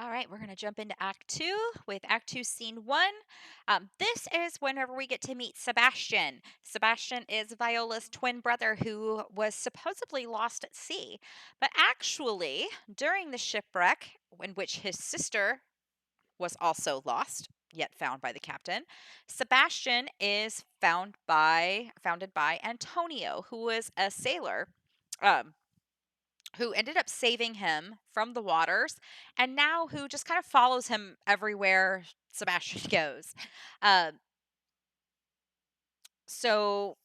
All right, we're going to jump into Act Two with Act Two, Scene One. This is whenever we get to meet Sebastian. Sebastian is Viola's twin brother who was supposedly lost at sea. But actually, during the shipwreck, in which his sister was also lost, yet found by the captain, Sebastian is founded by Antonio, who was a sailor. Um, who ended up saving him from the waters and now who just kind of follows him everywhere Sebastian goes. Uh, so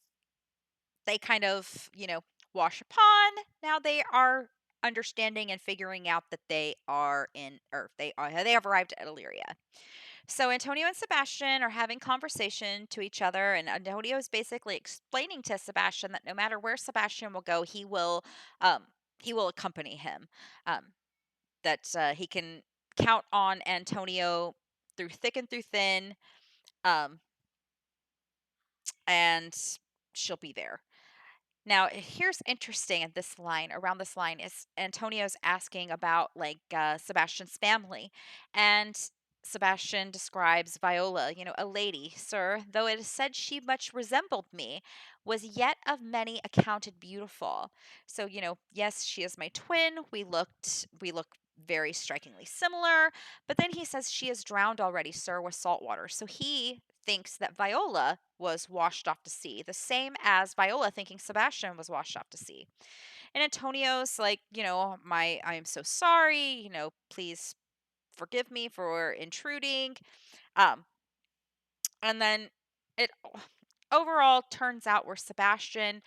they kind of, wash upon. Now they are understanding and figuring out that they are in, or they have arrived at Illyria. So Antonio and Sebastian are having conversation to each other, and Antonio is basically explaining to Sebastian that no matter where Sebastian will go, um, he will accompany him. Um, that he can count on Antonio through thick and through thin, um, and she'll be there. Now, here's interesting at this line, around this line, is Antonio's asking about Sebastian's family. And Sebastian describes Viola, a lady, sir, though it is said she much resembled me, was yet of many accounted beautiful. So, yes, she is my twin. We look very strikingly similar. But then he says she is drowned already, sir, with salt water. So he thinks that Viola was washed off to sea, the same as Viola thinking Sebastian was washed off to sea. And Antonio's like, I am so sorry, please forgive me for intruding. Um, and then it overall turns out where Sebastian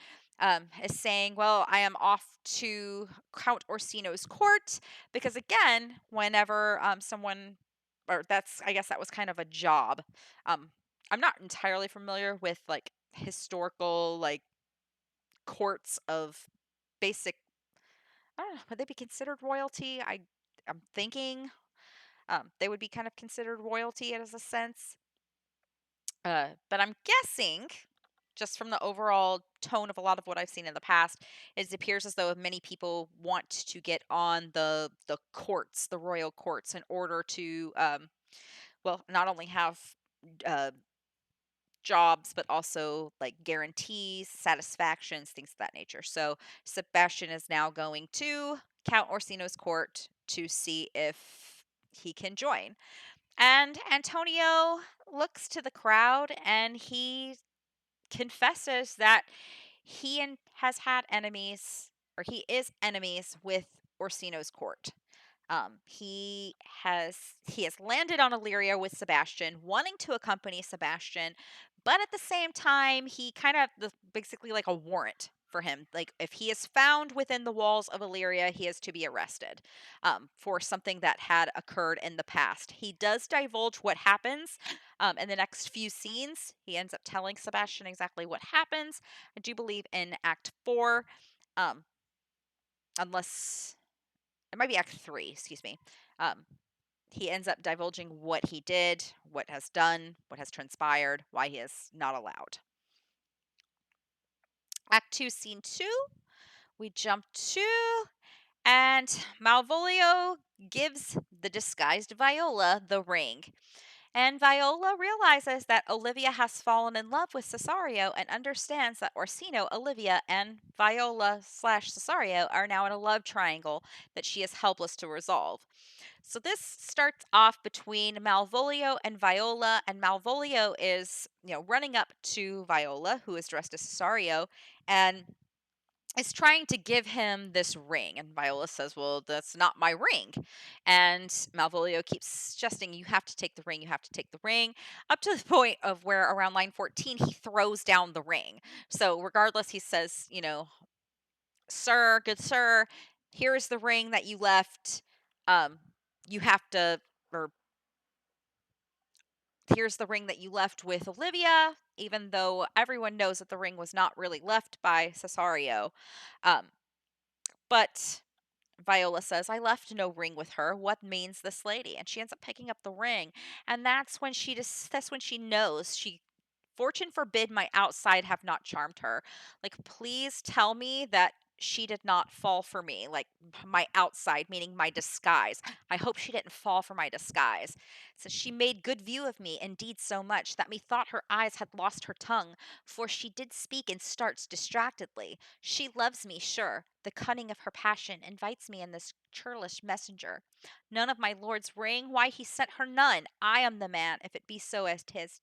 is saying, well, I am off to Count Orsino's court because, again, whenever someone, or that's, I guess that was kind of a job. Um, I'm not entirely familiar with historical courts of basic. I don't know. Would they be considered royalty? I'm thinking they would be kind of considered royalty as a sense. But I'm guessing, just from the overall tone of a lot of what I've seen in the past, it appears as though many people want to get on the courts, the royal courts, in order to, well, not only have uh, jobs, but also like guarantees, satisfactions, things of that nature. So Sebastian is now going to Count Orsino's court to see if he can join. And Antonio looks to the crowd and he confesses that has had enemies, or he is enemies with Orsino's court. He has landed on Illyria with Sebastian, wanting to accompany Sebastian, but at the same time, he kind of basically like a warrant for him. Like if he is found within the walls of Illyria, he is to be arrested for something that had occurred in the past. He does divulge what happens in the next few scenes. He ends up telling Sebastian exactly what happens. I do believe in Act 4, um, unless it might be Act 3, excuse me. Um, he ends up divulging what he did, what has done, what has transpired, why he is not allowed. Act 2, Scene 2, we jump to, and Malvolio gives the disguised Viola the ring. And Viola realizes that Olivia has fallen in love with Cesario and understands that Orsino, Olivia, and Viola/Cesario are now in a love triangle that she is helpless to resolve. So this starts off between Malvolio and Viola, and Malvolio is, running up to Viola, who is dressed as Cesario, and is trying to give him this ring. And Viola says, well, that's not my ring. And Malvolio keeps suggesting, you have to take the ring, you have to take the ring, up to the point of where around line 14, he throws down the ring. So regardless, he says, sir, good sir, here is the ring that you left. Um, you have to, or here's the ring that you left with Olivia, even though everyone knows that the ring was not really left by Cesario. Um, but Viola says, I left no ring with her. What means this lady? And she ends up picking up the ring. And that's when she knows. Fortune forbid my outside have not charmed her. Like, please tell me that she did not fall for me, like my outside, meaning my disguise. I hope she didn't fall for my disguise. So she made good view of me, indeed so much that methought her eyes had lost her tongue, for she did speak and starts distractedly. She loves me, sure. The cunning of her passion invites me in this churlish messenger. None of my lord's ring, why he sent her none. I am the man, if it be so as tis.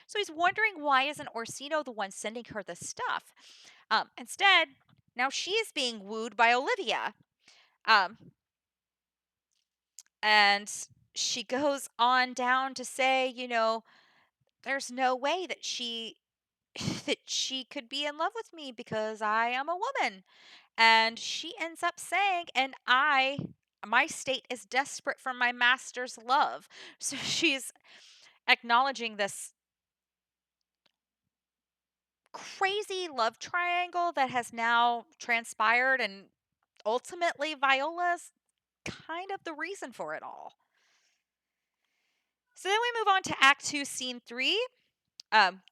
So he's wondering why isn't Orsino the one sending her the stuff? Instead, now she is being wooed by Olivia. Um, and she goes on down to say, there's no way that she that she could be in love with me because I am a woman. And she ends up saying, and my state is desperate for my master's love. So she's acknowledging this crazy love triangle that has now transpired, and ultimately Viola's kind of the reason for it all. So then we move on to Act 2, Scene 3.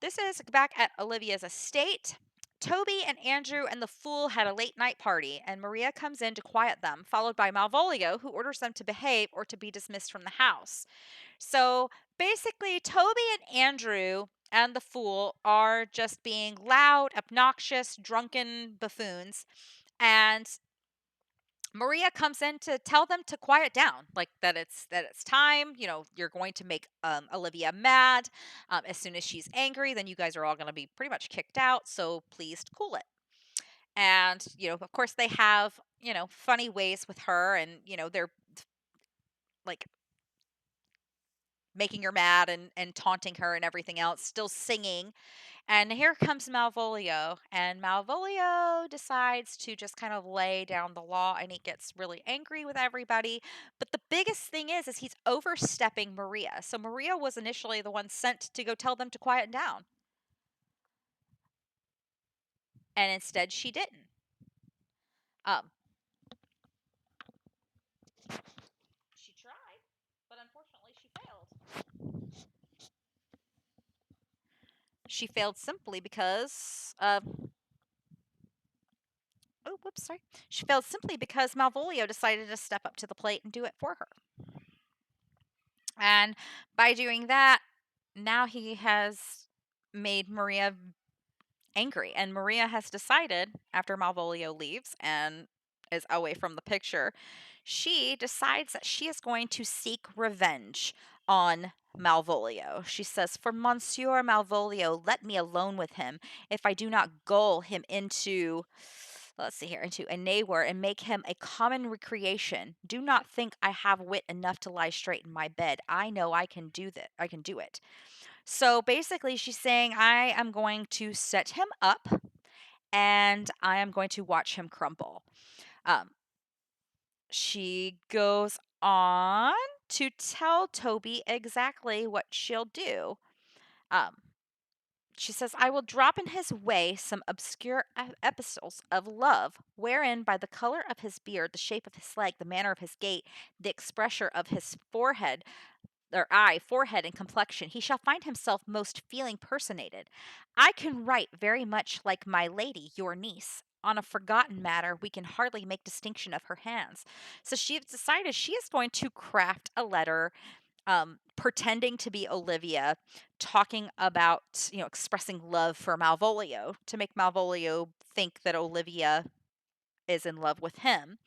This is back at Olivia's estate. Toby and Andrew and the fool had a late night party, and Maria comes in to quiet them, followed by Malvolio, who orders them to behave or to be dismissed from the house. So basically, Toby and Andrew and the fool are just being loud, obnoxious, drunken buffoons, and Maria comes in to tell them to quiet down, like that it's time. You're going to make Olivia mad. As soon as she's angry, then you guys are all going to be pretty much kicked out. So please cool it. And of course, they have funny ways with her, and they're like making her mad and taunting her and everything else, still singing. And here comes Malvolio, and Malvolio decides to just kind of lay down the law, and he gets really angry with everybody. But the biggest thing is he's overstepping Maria. So Maria was initially the one sent to go tell them to quiet down, and instead she didn't. Um, she tried, but unfortunately she failed. She failed simply because oh, whoops, sorry. She failed simply because Malvolio decided to step up to the plate and do it for her. And by doing that, now he has made Maria angry. And Maria has decided, after Malvolio leaves and is away from the picture, she decides that she is going to seek revenge on Malvolio. She says, "For Monsieur Malvolio, let me alone with him. If I do not gull him into, let's see here, into a Nawar and make him a common recreation, do not think I have wit enough to lie straight in my bed. I know I can do that. I can do it." So basically, she's saying, I am going to set him up and I am going to watch him crumble. Um, she goes on to tell Toby exactly what she'll do. Um, she says, "I will drop in his way some obscure epistles of love, wherein by the color of his beard, the shape of his leg, the manner of his gait, the expression of his forehead, or eye, forehead, and complexion, he shall find himself most feeling personated. I can write very much like my lady, your niece. On a forgotten matter, we can hardly make distinction of her hands." So she has decided she is going to craft a letter, pretending to be Olivia, talking about, expressing love for Malvolio to make Malvolio think that Olivia is in love with him.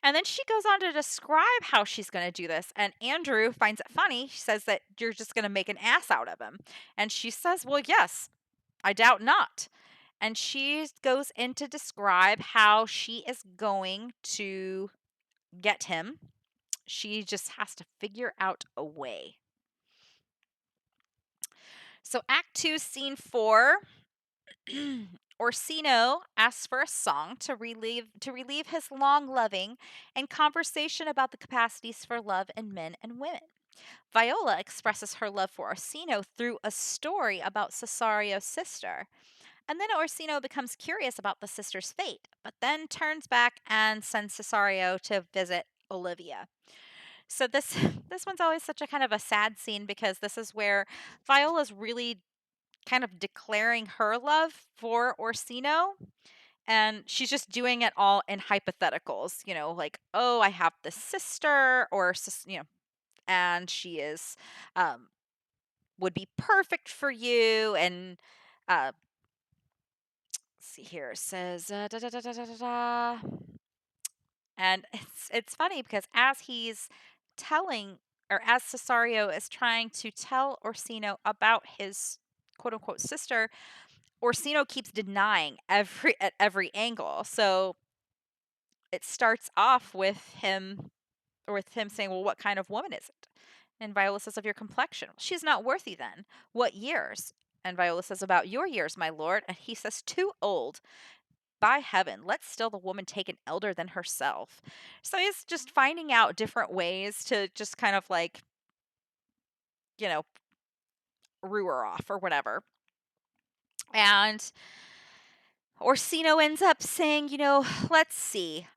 And then she goes on to describe how she's going to do this. And Andrew finds it funny. She says that you're just going to make an ass out of him. And she says, "Well, yes, I doubt not." And she goes in to describe how she is going to get him. She just has to figure out a way. So, Act 2, Scene 4. Orsino asks for a song to relieve his long loving and conversation about the capacities for love in men and women. Viola expresses her love for Orsino through a story about Cesario's sister. And then Orsino becomes curious about the sister's fate, but then turns back and sends Cesario to visit Olivia. So this this one's always such a kind of a sad scene because this is where Viola's really kind of declaring her love for Orsino, and she's just doing it all in hypotheticals, like, oh, I have this sister, or and she is um would be perfect for you, and let's see here, it says da, da, da, da, da, da, da. And it's funny because as he's telling, or as Cesario is trying to tell Orsino about his quote unquote sister, Orsino keeps denying at every angle. So it starts off with him saying, "Well, what kind of woman is it?" And Viola says, "Of your complexion." "She's not worthy then." "What years?" And Viola says, "About your years, my lord." And he says, "Too old. By heaven, let still the woman take an elder than herself." So he's just finding out different ways to just kind of like, you know, rue her off or whatever. And Orsino ends up saying, "Let's see.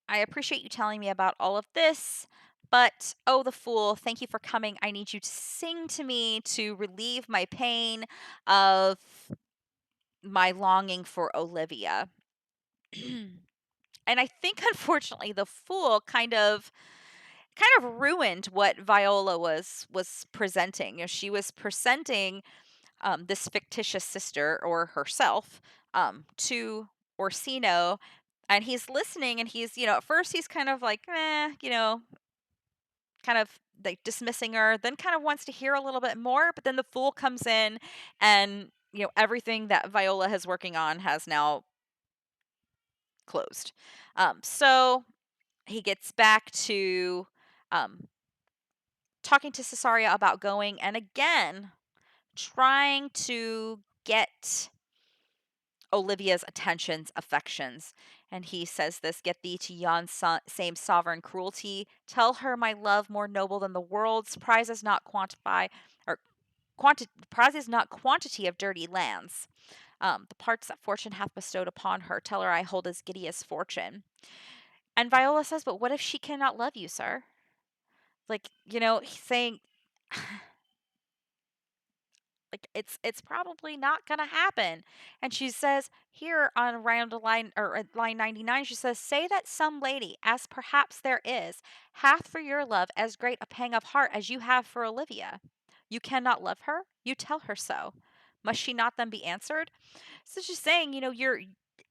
I appreciate you telling me about all of this, but oh, the fool, thank you for coming. I need you to sing to me to relieve my pain of my longing for Olivia." And I think unfortunately the fool kind of ruined what Viola was presenting. She was presenting this fictitious sister, or herself, to Orsino, and he's listening, and he's, at first he's kind of like, kind of like dismissing her, then kind of wants to hear a little bit more, but then the fool comes in, and everything that Viola is working on has now closed. So he gets back to um, talking to Cesaria about going, and again trying to get Olivia's attentions, affections. And he says this: "Get thee to yon same sovereign cruelty. Tell her my love more noble than the world's. Prizes not quantify, or prizes not quantity of dirty lands. The parts that fortune hath bestowed upon her, tell her I hold as giddy as fortune." And Viola says, "But what if she cannot love you, sir?" Like, he's saying, like, it's probably not gonna happen. And she says here on around the line, or at line 99, she says, "Say that some lady, as perhaps there is, hath for your love as great a pang of heart as you have for Olivia. You cannot love her? You tell her so. Must she not then be answered?" So she's saying,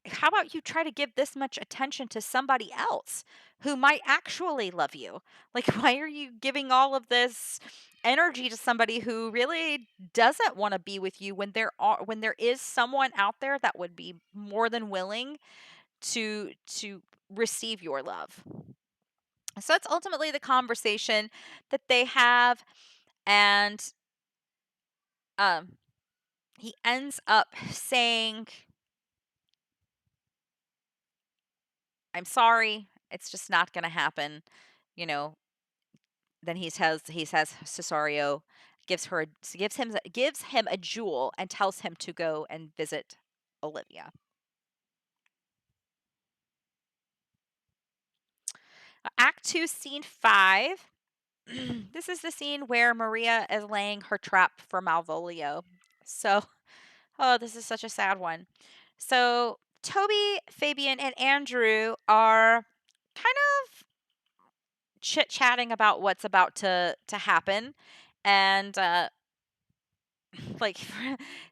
how about you try to give this much attention to somebody else who might actually love you? Like, why are you giving all of this energy to somebody who really doesn't want to be with you, when there is someone out there that would be more than willing to receive your love? So it's ultimately the conversation that they have, and um he ends up saying, "I'm sorry, it's just not going to happen." You know, then he says Cesario gives him a jewel and tells him to go and visit Olivia. Act 2, scene 5. This is the scene where Maria is laying her trap for Malvolio. So, oh, this is such a sad one. So, Toby, Fabian, and Andrew are kind of chit-chatting about what's about to happen, and like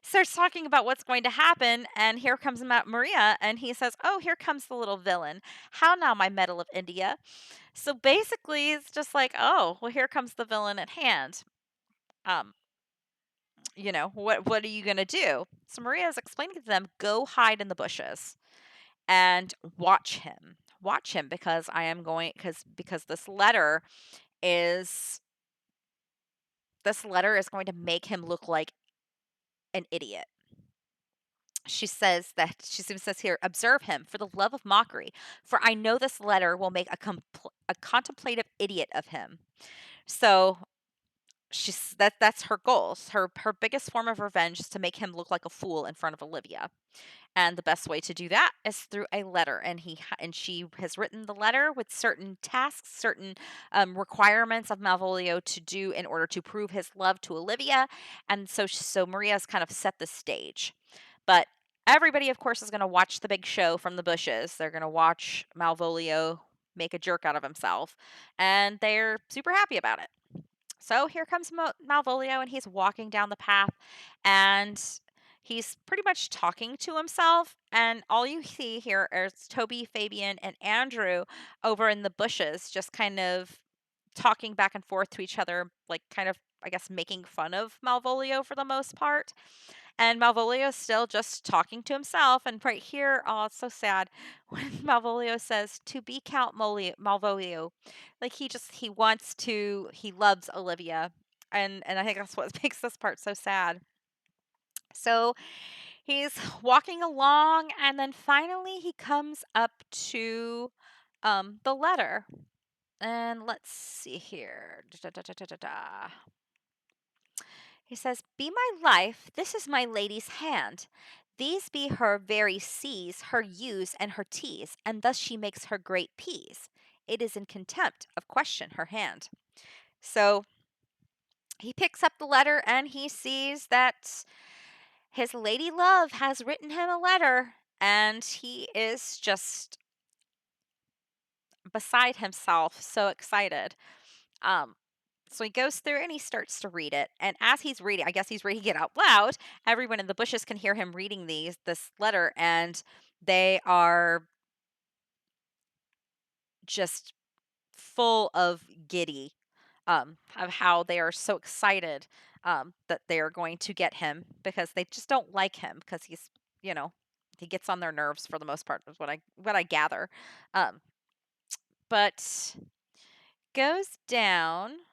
starts talking about what's going to happen, and here comes Maria, and he says, "Oh, here comes the little villain. How now, my medal of India?" So basically it's just like, "Oh, well, here comes the villain at hand. um what are you going to do?" So Maria is explaining to them, "Go hide in the bushes and watch him, because I am going because is this letter is going to make him look like an idiot." She says here, "Observe him for the love of mockery, for I know this letter will make a contemplative idiot of him." So that's her goal. Her biggest form of revenge is to make him look like a fool in front of Olivia. And the best way to do that is through a letter. And she has written the letter with certain tasks, certain requirements of Malvolio to do in order to prove his love to Olivia. And so Maria's kind of set the stage. But Everybody, of course, is going to watch the big show from the bushes. They're going to watch Malvolio make a jerk out of himself, and they're super happy about it. So here comes Malvolio, and he's walking down the path, and he's pretty much talking to himself. And all you see here is Toby, Fabian, and Andrew over in the bushes, just kind of talking back and forth to each other, like kind of, I guess, making fun of Malvolio for the most part. And Malvolio is still just talking to himself. And right here, oh, it's so sad when Malvolio says, "To be Count Malvolio," like he wants to, he loves Olivia, and I think that's what makes this part so sad. So he's walking along, and then finally he comes up to the letter. And let's see here. Da, da, da, da, da, da. He says, "Be my life, this is my lady's hand. These be her very C's, her U's, and her T's, and thus she makes her great P's. It is in contempt of question her hand." So he picks up the letter and he sees that his lady love has written him a letter, and he is just beside himself, so excited. Um, So he goes through and he starts to read it. And as he's reading, I guess he's reading it out loud. Everyone in the bushes can hear him reading this letter, and they are just full of giddy, of how they are so excited, that they are going to get him, because they just don't like him because he's, you know, he gets on their nerves for the most part, is what I gather. Um, but goes down.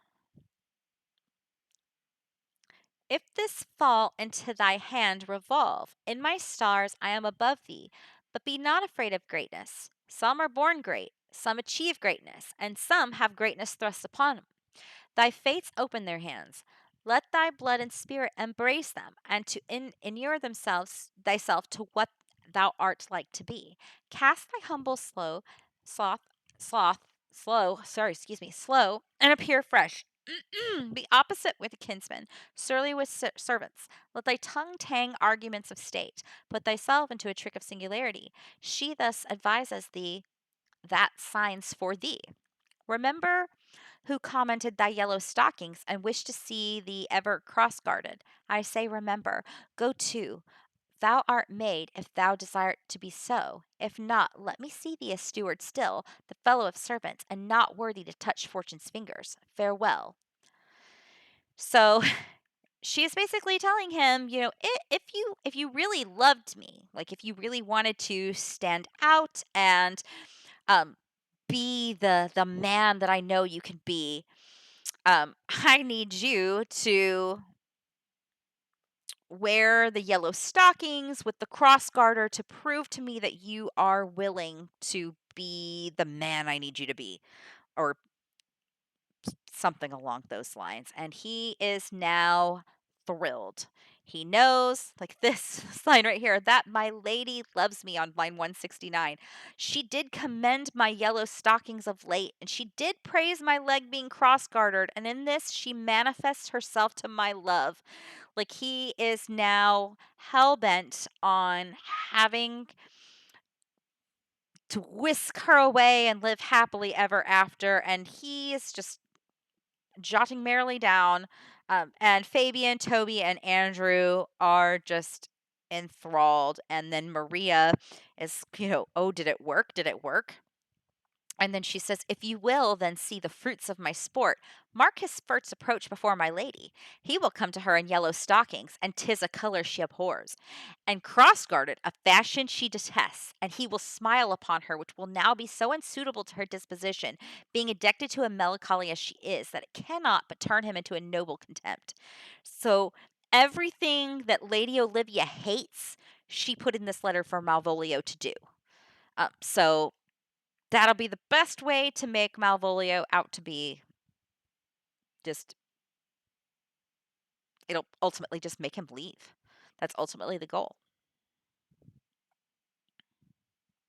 "If this fall into thy hand revolve, in my stars I am above thee, but be not afraid of greatness. Some are born great, some achieve greatness, and some have greatness thrust upon them. Thy fates open their hands. Let thy blood and spirit embrace them, and to inure themselves thyself to what thou art like to be. Cast thy humble sloth, sloth, slow, and appear fresh. Be opposite with a kinsman, surly with servants. Let thy tongue tang arguments of state. Put thyself into a trick of singularity. She thus advises thee that signs for thee. Remember who commented thy yellow stockings and wished to see thee ever cross guarded. I say, remember. Go to. Thou art made, if thou desire to be so. If not, let me see thee a steward still, the fellow of servants, and not worthy to touch fortune's fingers. Farewell." So she's basically telling him, if you really loved me, like if you really wanted to stand out and um, be the man that I know you can be, I need you to wear the yellow stockings with the cross garter to prove to me that you are willing to be the man I need you to be, or something along those lines. And he is now thrilled. He knows, like this line right here, that my lady loves me on line 169. She did commend my yellow stockings of late, and she did praise my leg being cross gartered, and in this she manifests herself to my love. Like he is now hell bent on having to whisk her away and live happily ever after, and he is just jotting merrily down. And Fabian, Toby, and Andrew are just enthralled. And then Maria is, "Oh, did it work? Did it work?" And then she says, "If you will then see the fruits of my sport, mark his first approach before my lady. He will come to her in yellow stockings, and 'tis a color she abhors, and cross-gartered, a fashion she detests, and he will smile upon her, which will now be so unsuitable to her disposition, being addicted to a melancholy as she is, that it cannot but turn him into a noble contempt." So everything that Lady Olivia hates, she put in this letter for Malvolio to do. So that'll be the best way to make Malvolio out to be just, it'll ultimately just make him leave. That's ultimately the goal.